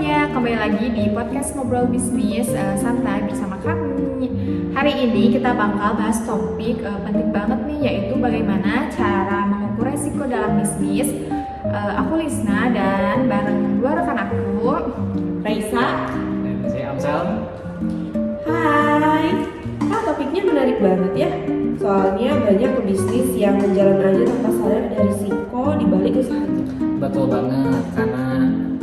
semuanya, kembali lagi di podcast Ngobrol Bisnis Santai bersama kami. Hari ini kita bakal bahas topik penting banget nih, yaitu bagaimana cara mengukur resiko dalam bisnis. Aku Lisna dan bareng dua rekan aku, Raisa Dan saya Amsal. Hai, topiknya menarik banget ya. Soalnya banyak pebisnis yang berjalan aja tanpa sadar ada risiko di balik usahanya. Betul banget, karena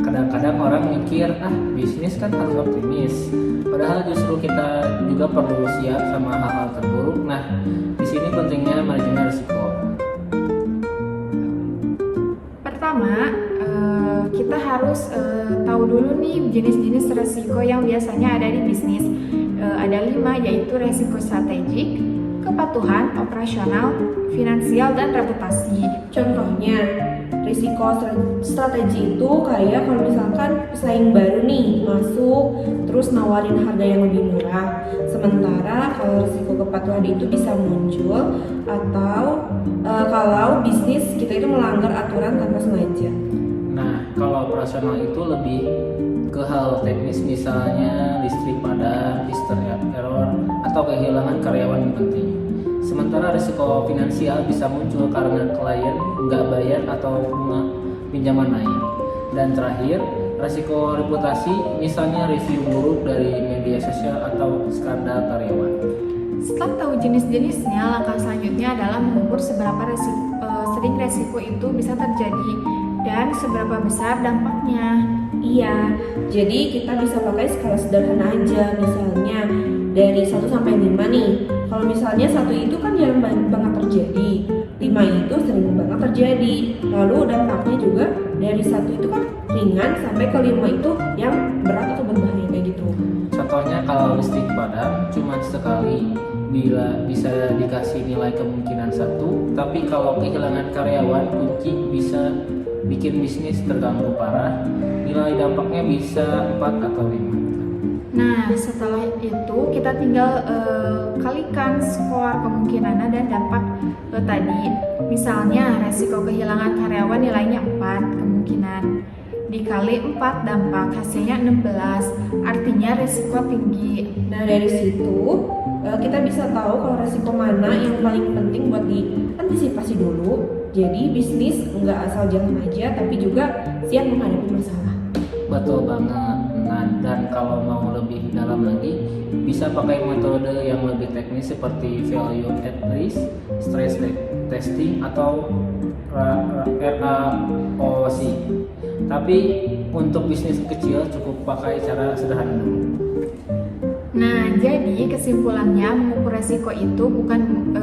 kadang-kadang orang mikir, bisnis kan harus optimis. Padahal justru kita juga perlu siap sama hal-hal terburuk. Nah, di sini pentingnya manajemen risiko. Pertama, kita harus tahu dulu nih jenis-jenis resiko yang biasanya ada di bisnis. Ada 5, yaitu resiko strategik, kepatuhan, operasional, finansial, dan reputasi. Contohnya, risiko strategi itu kayak kalau misalkan pesaing baru nih masuk terus nawarin harga yang lebih murah. Sementara kalau risiko kepatuhan itu bisa muncul atau kalau bisnis kita itu melanggar aturan tanpa sengaja. Nah, kalau operasional itu lebih ke hal teknis, misalnya listrik padam, sistem error, atau kehilangan karyawan yang penting. Sementara risiko finansial bisa muncul karena klien nggak bayar atau bunga pinjaman naik. Dan terakhir, risiko reputasi, misalnya review buruk dari media sosial atau skandal karyawan. Setelah tahu jenis-jenisnya, langkah selanjutnya adalah mengukur seberapa sering resiko itu bisa terjadi dan seberapa besar dampaknya. Iya, jadi kita bisa pakai skala sederhana aja, misalnya dari 1 sampai 5 nih. Kalau misalnya 1 itu kan jarang banget terjadi, 5 itu sering banget terjadi. Lalu dampaknya juga dari 1 itu kan ringan sampai ke 5 itu yang berat atau berbahaya kayak gitu. Contohnya kalau listrik padam cuma sekali bila bisa dikasih nilai kemungkinan 1, tapi kalau kehilangan karyawan kunci bisa bikin bisnis terganggu parah, nilai dampaknya bisa 4 atau 5. Nah, setelah itu kita tinggal kalikan skor kemungkinan dan dampak tadi. Misalnya resiko kehilangan karyawan nilainya 4 kemungkinan, dikali 4 dampak hasilnya 16, artinya resiko tinggi. Nah dari situ kita bisa tahu kalau resiko mana yang paling penting buat diantisipasi dulu. Jadi bisnis nggak asal jalan aja, tapi juga siap menghadapi masalah. Betul banget. Nah, dan kalau mau lebih dalam lagi, bisa pakai metode yang lebih teknis seperti value at risk, stress testing, atau RAOC. Tapi untuk bisnis kecil cukup pakai cara sederhana dulu. Nah, jadi kesimpulannya mengukur resiko itu bukan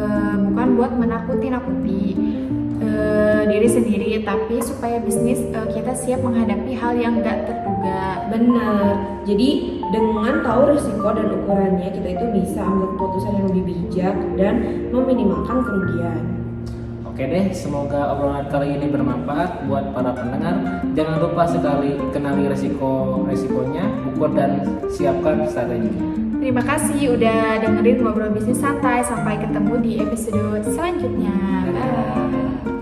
buat menakuti diri sendiri, tapi supaya bisnis kita siap menghadapi hal yang gak terduga. Benar. Jadi dengan tahu risiko dan ukurannya, kita itu bisa ambil keputusan yang lebih bijak dan meminimalkan kerugian. Oke deh, semoga obrolan kali ini bermanfaat buat para pendengar. Jangan lupa sekali kenali resikonya, ukur dan siapkan strateginya. Terima kasih udah dengerin Ngobrol Bisnis Santai. Sampai ketemu di episode selanjutnya. Bye.